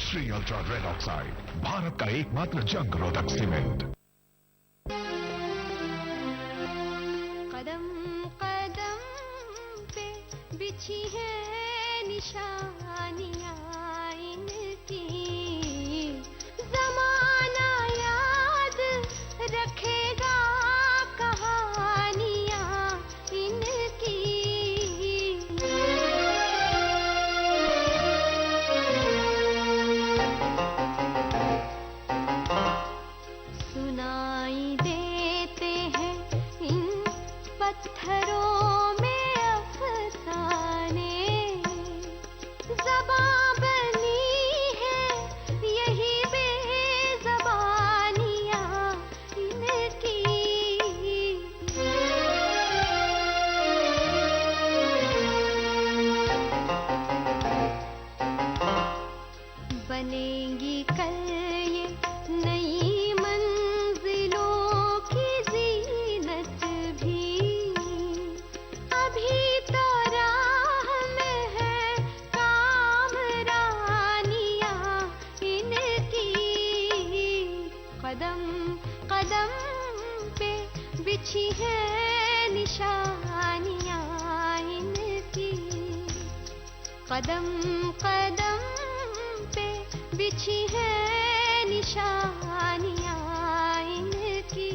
Shri ultra red oxide, Bharat का एकमात्र जंग रोधक सीमेंट। कदम कदम पे बिछी है निशानियां इनकी, जमाना याद रखेगा कहानियां इनकी। सुनाई देते हैं इन पत्थरों में अफसाने, ज़बां बनी है यही बेज़बानियां इनकी। बनेंगी कल ये नई मंजिलों की जीनत भी, अभी तो राह में है कामरानियां इनकी। कदम कदम पे बिछी है निशानियां इनकी, कदम कदम पे बिछी है निशानियां इनकी।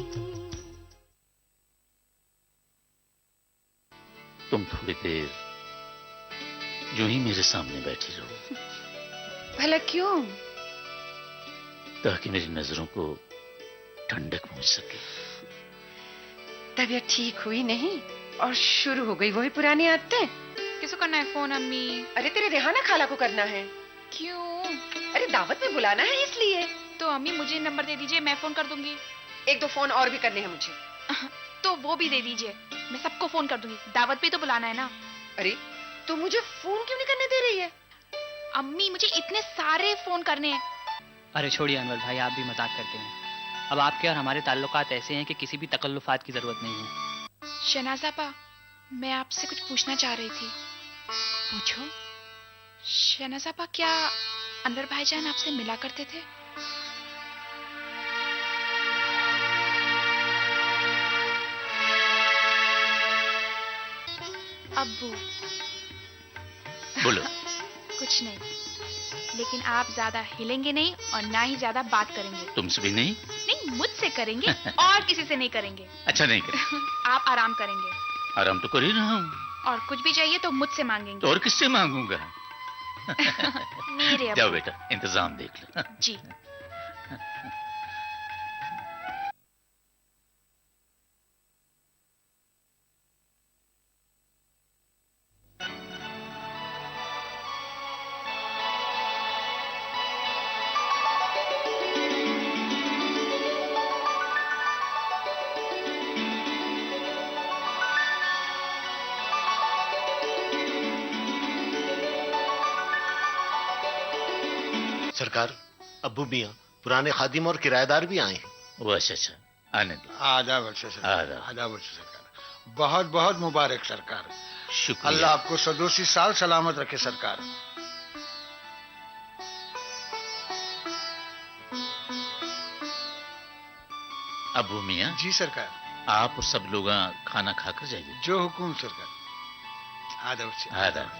तुम थोड़ी देर यूं ही मेरे सामने बैठी रहो, भला क्यों? ताकि मेरी नजरों को ठंडक पहुंच सके। तबीयत ठीक हुई नहीं और शुरू हो गई वही पुरानी आदतें। किसको करना है फोन अम्मी? अरे तेरे रेहाना खाला को करना है। क्यों? अरे दावत में बुलाना है इसलिए। तो अम्मी मुझे नंबर दे दीजिए, मैं फोन कर दूंगी। एक दो फोन और भी करने हैं मुझे। तो वो भी दे दीजिए, मैं सबको फोन कर दूंगी। दावत पे तो बुलाना है ना। अरे तू मुझे फोन क्यों नहीं करने दे रही है? अम्मी मुझे इतने सारे फोन करने हैं। अरे छोड़िए अनवर भाई, आप भी मजाक करते हैं। अब आपके और हमारे ताल्लुकात ऐसे हैं कि किसी भी तकल्लुफात की जरूरत नहीं है। शहनाज़ आपा, मैं आपसे कुछ पूछना चाह रही थी। पूछो। शहनाज़ आपा, क्या अनवर भाईजान आपसे मिला करते थे? अब्बू। बोलो। कुछ नहीं, लेकिन आप ज्यादा हिलेंगे नहीं और ना ही ज्यादा बात करेंगे। तुमसे भी नहीं? नहीं, मुझसे करेंगे और किसी से नहीं करेंगे। अच्छा नहीं कर। आप आराम करेंगे। आराम तो कर ही रहा हूँ। और कुछ भी चाहिए तो मुझसे मांगेंगे। तो और किससे मांगूंगा? मेरे जाओ अब्बू। बेटा, इंतजाम देख लो। जी। सरकार, अब्बू मियाँ, पुराने खादिम और किराएदार भी आए हैं। वो अच्छा, आने दो। आधा वर्ष सरकार, आदाब। आधा वर्ष सरकार। बहुत बहुत मुबारक सरकार। शुक्रिया। अल्लाह आपको सदोसी साल सलामत रखे सरकार। अबू मियाँ, जी सरकार। आप और सब लोग खाना खाकर जाइए। जो हुकुम सरकार। आधा वर्ष। आदाब।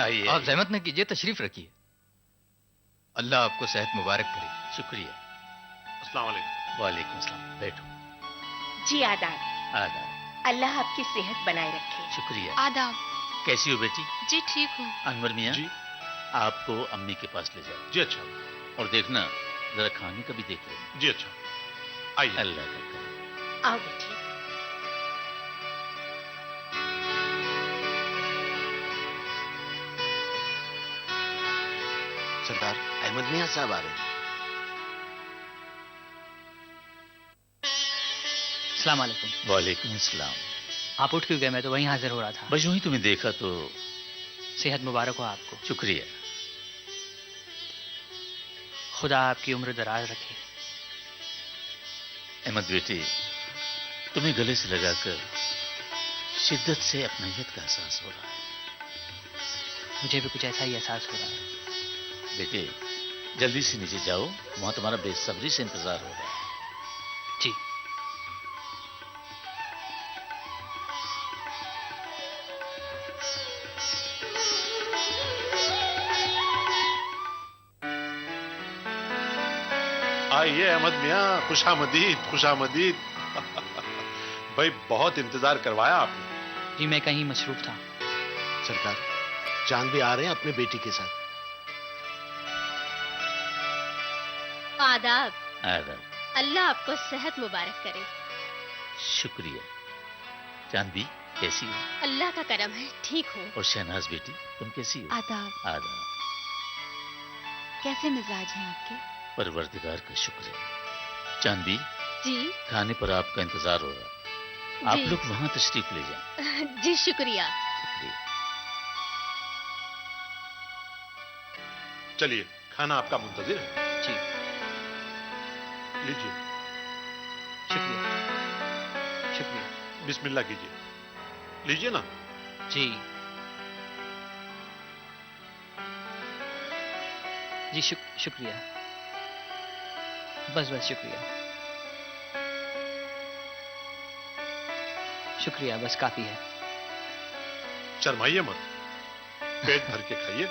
आइए। आप जहमत न कीजिए, तशरीफ रखिए। अल्लाह आपको सेहत मुबारक करे। शुक्रिया। अस्सलाम वालेकुम। वालेकुम सलाम। बैठो। जी आदाब। आदाब। अल्लाह आपकी सेहत बनाए रखे। शुक्रिया। आदाब। कैसी हो बेटी? जी ठीक हूँ। अनवर मियाँ, जी। आपको अम्मी के पास ले जाओ। जी अच्छा। और देखना, जरा खाने का भी देख लेना। जी अच्छा। आइए। अल्लाह का करम। आओ बेटी। सरदार, अहमद मियाँ साहब आ रहे हैं। अस्सलाम वालेकुम। वालेकुम सलाम। आप उठ क्यों गए? मैं तो वहीं हाजिर हो रहा था। बस यूं ही तुम्हें देखा तो। सेहत मुबारक हो आपको। शुक्रिया। खुदा आपकी उम्र दराज रखे। अहमद बेटी, तुम्हें गले से लगाकर शिद्दत से अपनाहियत का एहसास हो रहा है। मुझे भी कुछ ऐसा ही एहसास हो रहा है। बेटे, जल्दी से नीचे जाओ, वहां तुम्हारा बेसब्री से इंतजार हो रहा है। जी। आइए अहमद मियाँ, खुशामदीद खुशामदीद। भाई बहुत इंतजार करवाया आपने। जी मैं कहीं मसरूफ था। सरकार, चांद भी आ रहे हैं अपने बेटी के साथ। आदाब। आदाब। अल्लाह आपको सेहत मुबारक करे। शुक्रिया। चांदी कैसी हो? अल्लाह का करम है, ठीक हो। और शहनाज बेटी, तुम कैसी हो? आदाब। आदाब। कैसे मिजाज हैं आपके? परवरदिगार का शुक्र है। चांदी, जी खाने पर आपका इंतजार हो रहा है। आप जी। लोग वहां तशरीफ ले जाएं। जी शुक्रिया। शुक्रिया। चलिए, खाना आपका मुंतजिर है। जी लीजिए, शुक्रिया। शुक्रिया। बिस्मिल्लाह कीजिए। लीजिए ना। जी जी शुक्रिया। बस बस शुक्रिया। शुक्रिया, बस काफी है। शर्माइए मत, पेट भर के खाइए।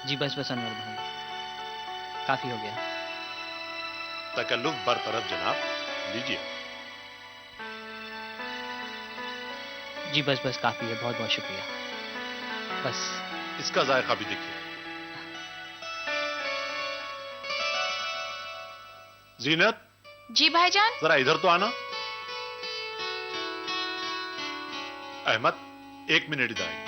जी बस बस अनवर भाई, काफी हो गया। तकल्लुफ बरतरफ जनाब, लीजिए। जी बस बस काफी है, बहुत बहुत शुक्रिया। बस इसका जायका भी देखिए। जीनत, जी भाईजान। जरा इधर तो आना। अहमद, 1 मिनट इधर आइए।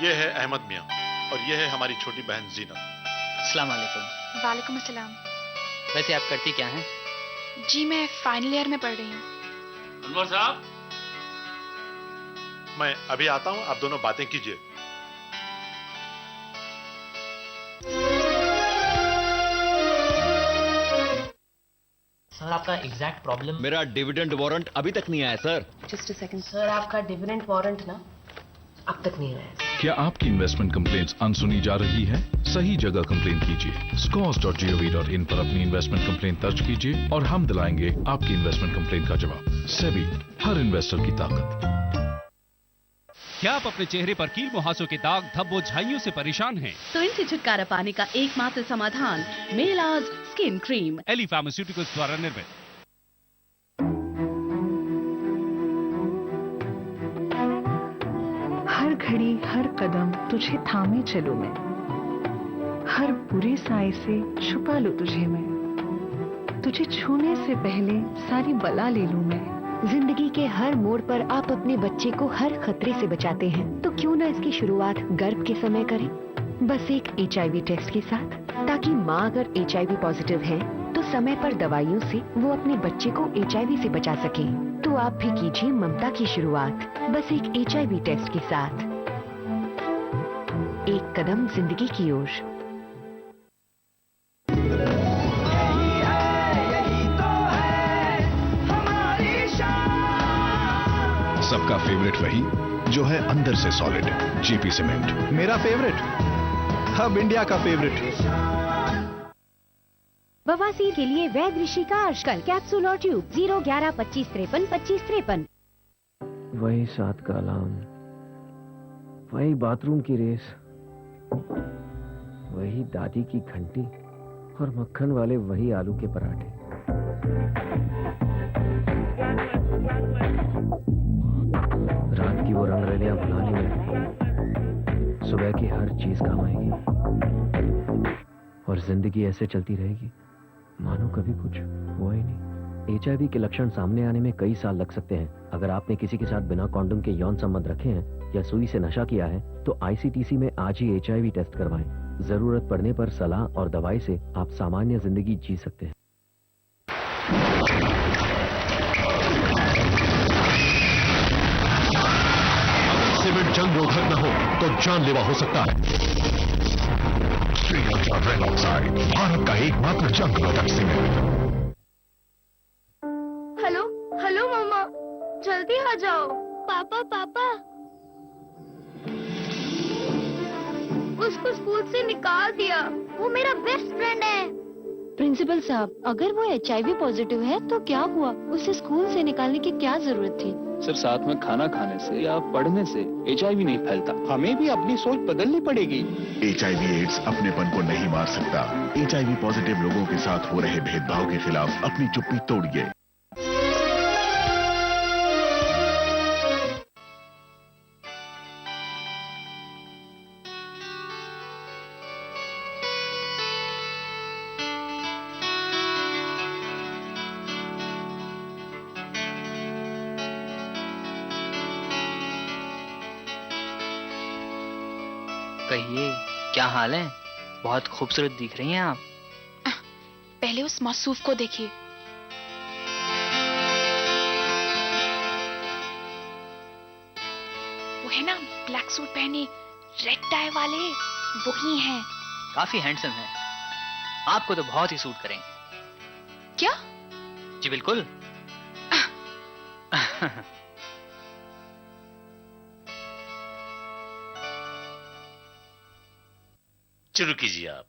ये है अहमद मियां और ये है हमारी छोटी बहन जीनत। अस्सलाम वालेकुम। वालेकुम अस्सलाम। वैसे आप करती क्या हैं? जी मैं फाइनल ईयर में पढ़ रही हूँ। अनवर साहब, मैं अभी आता हूं, आप दोनों बातें कीजिए। सर आपका एग्जैक्ट प्रॉब्लम। मेरा डिविडेंड वारंट अभी तक नहीं आया sir. Just a second sir, आपका डिविडेंड वारंट ना अब तक नहीं आया। क्या आपकी इन्वेस्टमेंट कंप्लेंट्स अनसुनी जा रही है? सही जगह कंप्लेन कीजिए। scores.gov.in पर अपनी इन्वेस्टमेंट कंप्लेन दर्ज कीजिए और हम दिलाएंगे आपकी इन्वेस्टमेंट कंप्लेन का जवाब। सेबी, हर इन्वेस्टर की ताकत। क्या आप अपने चेहरे पर कील मुहासों के दाग, धब्बों, झाइयों से परेशान हैं? तो इनसे छुटकारा पाने का एकमात्र समाधान मेलाज स्किन क्रीम, एली फार्मास्यूटिकल्स द्वारा निर्मित। हर घड़ी हर कदम तुझे थामे चलूं मैं, हर बुरे साए से छुपा लूं तुझे मैं, तुझे छूने से पहले सारी बला ले लूं मैं। जिंदगी के हर मोड़ पर आप अपने बच्चे को हर खतरे से बचाते हैं, तो क्यों ना इसकी शुरुआत गर्भ के समय करें, बस एक HIV टेस्ट के साथ, ताकि माँ अगर HIV पॉजिटिव है तो समय पर दवाइयों से वो अपने बच्चे को HIV से बचा सके। तो आप भी कीजिए ममता की शुरुआत, बस एक HIV टेस्ट के साथ। एक कदम जिंदगी की ओर। सबका फेवरेट वही जो है अंदर से सॉलिड। जीपी सीमेंट मेरा फेवरेट, अब इंडिया का फेवरेट। बवासीर के लिए वैद ऋषि का आजकल कैप्सूल और ट्यूब 011 25 53 25 53। वही 7 का अलार्म, वही बाथरूम की रेस, वही दादी की घंटी और मक्खन वाले वही आलू के पराठे। रात की वो रंगरलियां भुलाने में सुबह की हर चीज काम आएगी और जिंदगी ऐसे चलती रहेगी मानो कभी कुछ हुआ ही नहीं। HIV के लक्षण सामने आने में कई साल लग सकते हैं। अगर आपने किसी के साथ बिना कॉन्डोम के यौन संबंध रखे हैं या सुई से नशा किया है तो ICTC में आज ही HIV टेस्ट करवाएं। जरूरत पड़ने पर सलाह और दवाई से आप सामान्य जिंदगी जी सकते हैं। निरोधक न हो तो जानलेवा हो सकता है। Shri ultra red oxide, Bharat का एकमात्र जंग निरोधक सीमेंट। हेलो हेलो मम्मा, जल्दी आ जाओ। पापा पापा, उसको स्कूल से निकाल दिया, वो मेरा बेस्ट फ्रेंड है। प्रिंसिपल साहब, अगर वो HIV पॉजिटिव है तो क्या हुआ? उसे स्कूल से निकालने की क्या जरूरत थी? सिर्फ साथ में खाना खाने से या पढ़ने से HIV नहीं फैलता। हमें भी अपनी सोच बदलनी पड़ेगी। HIV एड्स अपनेपन को नहीं मार सकता। HIV पॉजिटिव लोगों के साथ हो रहे भेदभाव के खिलाफ अपनी चुप्पी तोड़िए। कहिए, क्या हाल है? बहुत खूबसूरत दिख रही हैं आप। पहले उस मौसूफ को देखिए। वो है ना, ब्लैक सूट पहने, रेड टाई वाले, वही हैं। काफी हैंडसम है, आपको तो बहुत ही सूट करेंगे। क्या? जी बिल्कुल। शुरू कीजिए आप।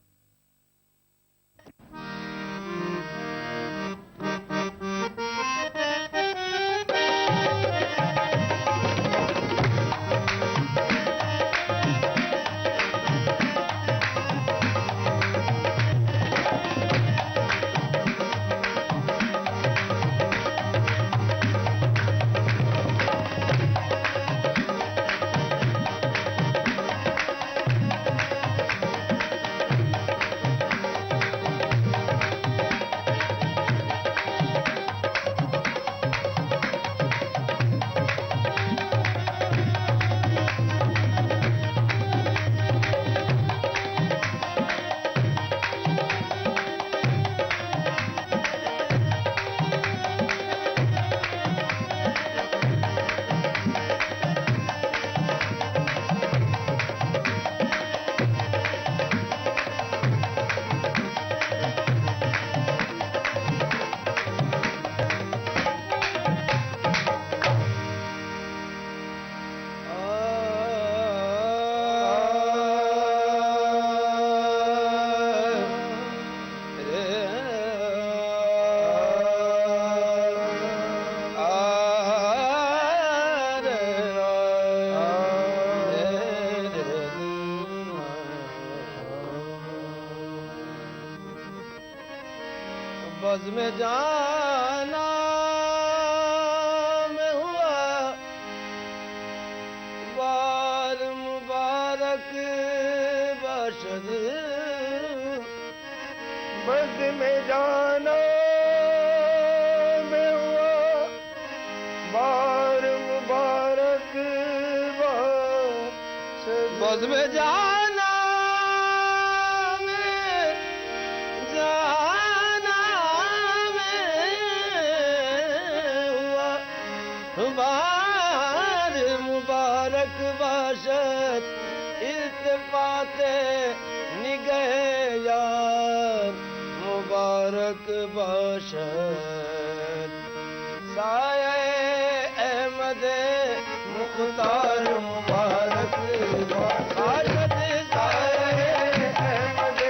बज़ में जाना में हुआ बार मुबारक बशद। बज़ में जाना में हुआ बार मुबारक बशद। बज़ में जाना बार मुबारक बाशत इत्तेफाक़े निगह यार मुबारक बाशत। साये अहमद मुख्तार मुबारक बाशत। साये अहमद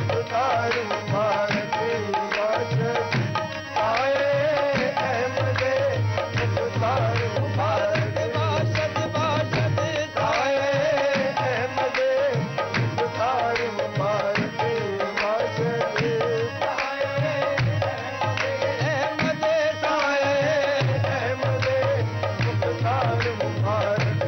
मुख्तार मुबारक बाशत। साये अहमद मुख्तार मुबारक बाशत बाशत। साये अहमद मुख्तार मुबारक बाशत। साये अहमद, साये अहमद मुख्तार मुबारक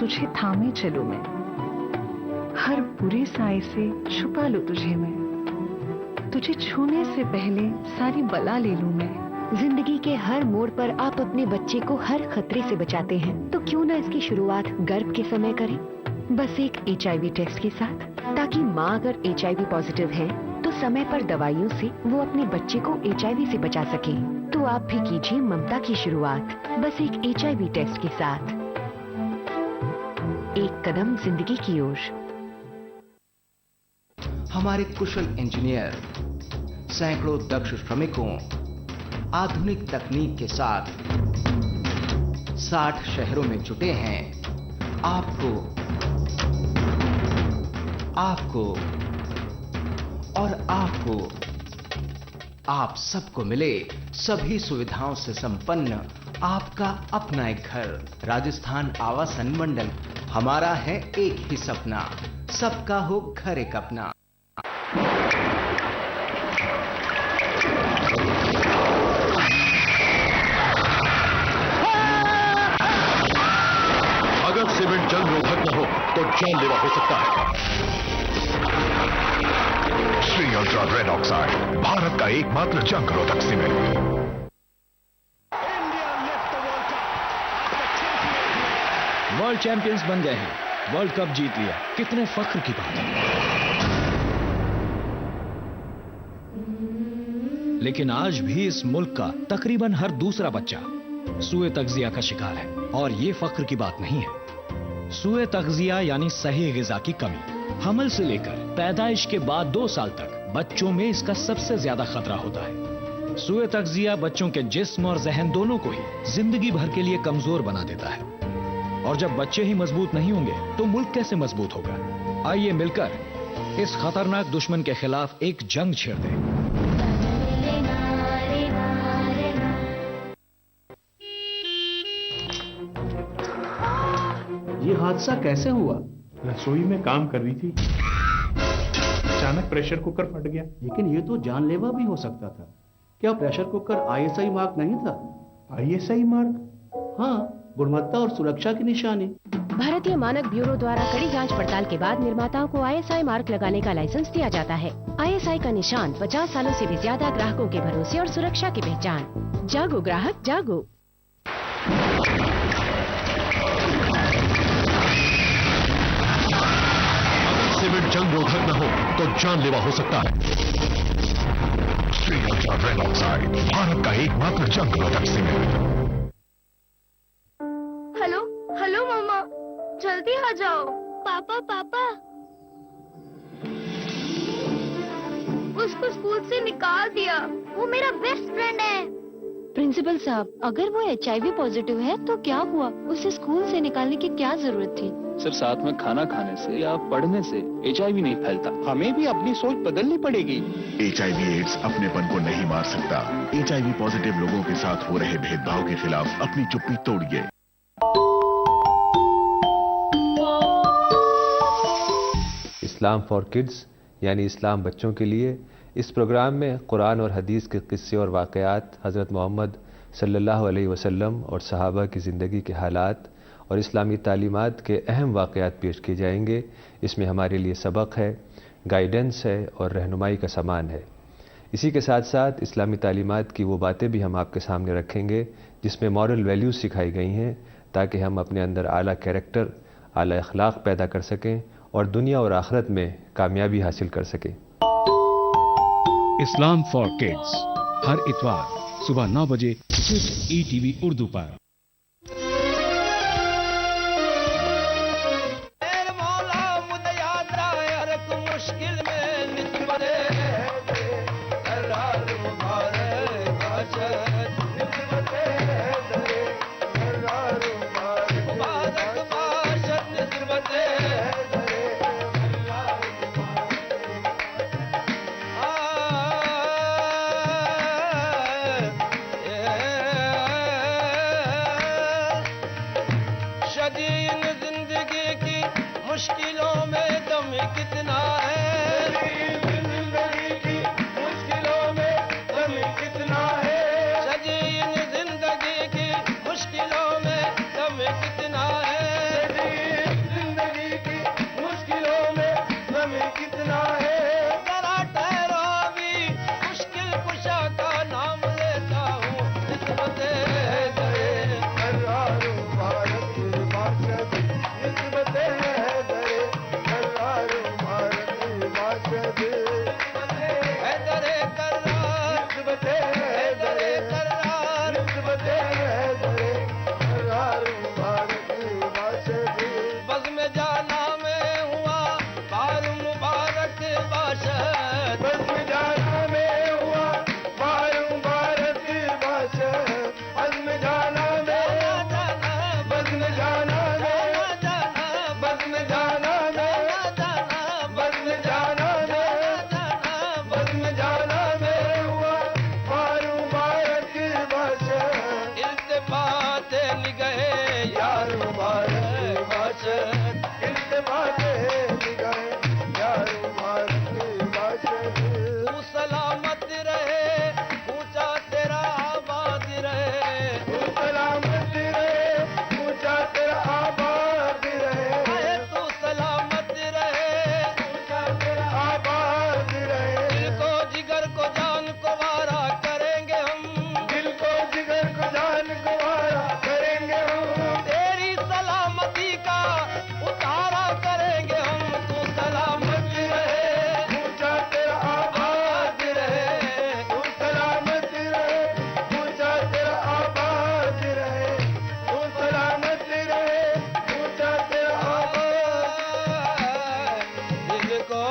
तुझे थामे चलूं मैं, हर बुरे साए से छुपा लूं तुझे मैं, तुझे छूने से पहले सारी बला ले लूं मैं। जिंदगी के हर मोड़ पर आप अपने बच्चे को हर खतरे से बचाते हैं, तो क्यों ना इसकी शुरुआत गर्भ के समय करें, बस एक HIV टेस्ट के साथ, ताकि माँ अगर HIV पॉजिटिव है तो समय पर दवाइयों से वो अपने बच्चे को HIV से बचा सके। तो आप भी कीजिए ममता की शुरुआत बस एक HIV टेस्ट के साथ। एक कदम जिंदगी की ओर। हमारे कुशल इंजीनियर, सैकड़ों दक्ष श्रमिकों, आधुनिक तकनीक के साथ 60 शहरों में जुटे हैं। आपको और आपको, आप सबको मिले सभी सुविधाओं से संपन्न आपका अपना एक घर। राजस्थान आवास अनुमंडल, हमारा है एक ही सपना, सबका हो घर एक अपना। अगर सीमेंट जंग रोधक न हो तो जानलेवा हो सकता है। Shri ultra red oxide, Bharat का एकमात्र जंग रोधक सीमेंट। वर्ल्ड चैंपियंस बन गए हैं, वर्ल्ड कप जीत लिया, कितने फख्र की बात है। लेकिन आज भी इस मुल्क का तकरीबन हर दूसरा बच्चा सूए तग़ज़िया का शिकार है, और ये फख्र की बात नहीं है। सूए तग़ज़िया यानी सही ग़िज़ा की कमी, हमल से लेकर पैदाइश के बाद 2 साल तक बच्चों में इसका सबसे ज्यादा खतरा होता है। सूए तग़ज़िया बच्चों के जिस्म और ज़हन दोनों को ही जिंदगी भर के लिए कमजोर बना देता है, और जब बच्चे ही मजबूत नहीं होंगे तो मुल्क कैसे मजबूत होगा। आइए मिलकर इस खतरनाक दुश्मन के खिलाफ एक जंग छेड़ दें। ये हादसा कैसे हुआ? रसोई में काम कर रही थी, अचानक प्रेशर कुकर फट गया। लेकिन ये तो जानलेवा भी हो सकता था। क्या प्रेशर कुकर ISI मार्क नहीं था? ISI mark? हाँ, गुणवत्ता और सुरक्षा की निशानी। भारतीय मानक ब्यूरो द्वारा कड़ी जांच पड़ताल के बाद निर्माताओं को ISI मार्क लगाने का लाइसेंस दिया जाता है। ISI का निशान 50 सालों से भी ज्यादा ग्राहकों के भरोसे और सुरक्षा की पहचान। जागो ग्राहक जागो। सीमेंट जंग रोधक न हो तो जानलेवा हो सकता है। Shri ultra red oxide, Bharat का एकमात्र जंग रोधक सीमेंट। हेलो हेलो मम्मा, जल्दी आ जाओ। पापा पापा, उसको स्कूल से निकाल दिया, वो मेरा बेस्ट फ्रेंड है। प्रिंसिपल साहब, अगर वो HIV पॉजिटिव है तो क्या हुआ? उसे स्कूल से निकालने की क्या जरूरत थी? सिर्फ साथ में खाना खाने से या पढ़ने से HIV नहीं फैलता। हमें भी अपनी सोच बदलनी पड़ेगी। HIV एड्स अपनेपन को नहीं मार सकता। HIV पॉजिटिव लोगों के साथ हो रहे भेदभाव के खिलाफ अपनी चुप्पी तोड़िए। इस्लाम फॉर किड्स यानी इस्लाम बच्चों के लिए, इस प्रोग्राम में कुरान और हदीस के किस्से और वाक़यात, हज़रत मोहम्मद सल्लल्लाहु अलैहि वसल्लम और सहाबा की ज़िंदगी के हालात और इस्लामी तालीमात के अहम वाक़यात पेश किए जाएंगे। इसमें हमारे लिए सबक है, गाइडेंस है और रहनुमाई का सामान है। इसी के साथ साथ इस्लामी तालीमात की वो बातें भी हम आपके सामने रखेंगे जिसमें मॉरल वैल्यूज़ सिखाई गई हैं, ताकि हम अपने अंदर आला कैरेक्टर, आला अखलाक पैदा कर सकें और दुनिया और आखिरत में कामयाबी हासिल कर सकें। इस्लाम फॉर किड्स हर इतवार सुबह 9 बजे सिर्फ ETV उर्दू पर। मुश्किलों में दम कितना है। बज़्म जाना में हुआ मारूं भारत भाषा बज़्म जाना में बज़्म जाना में बज़्म जाना में बज़्म जाना में बज़्म जाना में हुआ मारूं भारत भाषा इल्तिफ़ात निगाहे यारो भारत भाषा इल्तिफ़ात निगाहे यारो भारत भाषा तू सलामत रहे ऊंचा तेरा आबाद रहे तू सलामत रहे ऊंचा तेरा आबाद रहे तू सलामत रहे ऊंचा तेरा आबाद रहे दिल को जिगर को जान को वारा करेंगे हम दिल को जिगर को जान को वारा करेंगे हम तेरी सलामती का उतारा करेंगे हम तू सलामत रहे ऊंचा तेरा आबाद रहे तू सलामत रहे ऊंचा तेरा आबाद रहे तू सलामत रहे ऊंचा तेरा आबाद दिल को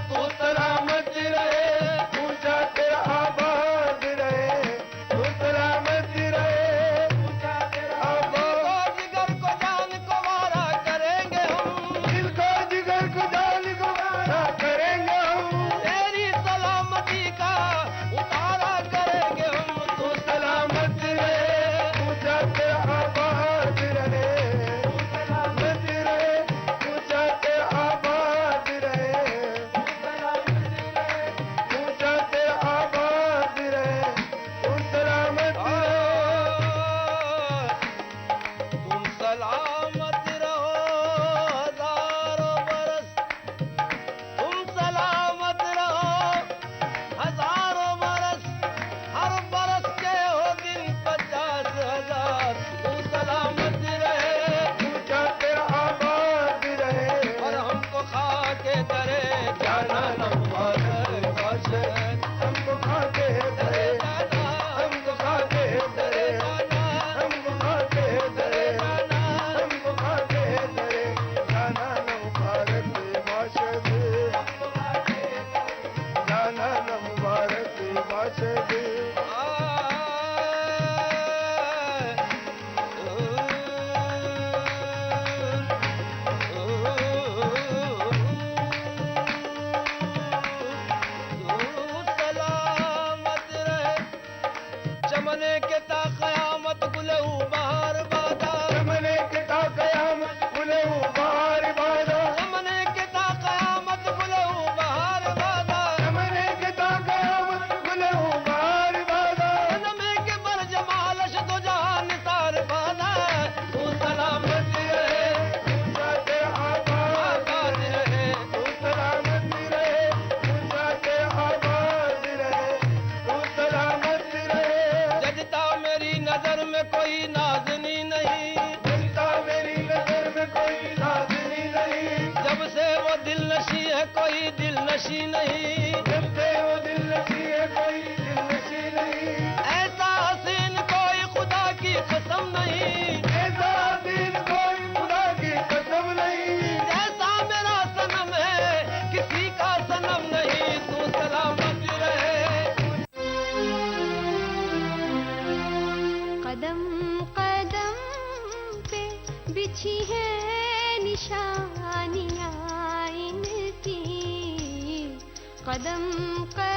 तू सलामत रहे ऊंचा तेरा आबाद रहे तू सलामत रहे ऊंचा तेरा आबाद जिगर को जान को वारा करेंगे हम दिल को जिगर को जान को वारा करेंगे हम तेरी सलामती का उतारा करेंगे हम तू सलामत रहे ऊंचा तेरा आबाद रहे तू सलामत रहे ऊंचा तेरा आबाद रहे ऊंचा तेरा आबाद रहे तुम सलामत तुम सलामत रहो हजारों बरस तुम सलामत रहो हजारों बरस हर बरस के हो दिन 50,000 तू सलामत रहे ऊंचा तेरा आबाद रहे और हमको खा के दरे जाना न मुबारक बाशे हमको खा के दरे हमको खा के दरे हमको खा के दरे हमको खा के दरे जाना न मुबारक बाशे जाना न मुबारक बाशे सलामत रहे चमने के ता कयामत गुलहू बहार बादा चमने के ता कयामत गुलहू बहार बादा चमने के ता कयामत गुलहू बहार बादा चमने के ता कयामत गुलहू बहार बादा नमे के बर जमालश दो जहान निसार बादा तू सलामत रहे ऊंचा तेरा आबाद रहे तू सलामत रहे ऊंचा तेरा आबाद रहे तू सलामत रहे जजता मेरी नजर में कोई नाज़नी नहीं जजता मेरी नजर में कोई नाज़नी नहीं जब से वो दिल नशी है कोई दिल नशी नहीं जब से वो दिल नशी है कोई दिल नशी नहीं ऐसा हसीन कोई खुदा की कसम नहीं ऐसा हसीन कोई खुदा की कसम नहीं जैसा मेरा सनम है किसी का सनम नहीं तू सलामत रहे कदम कदम पे बिछी है निशानियाँ इनकी कदम कदम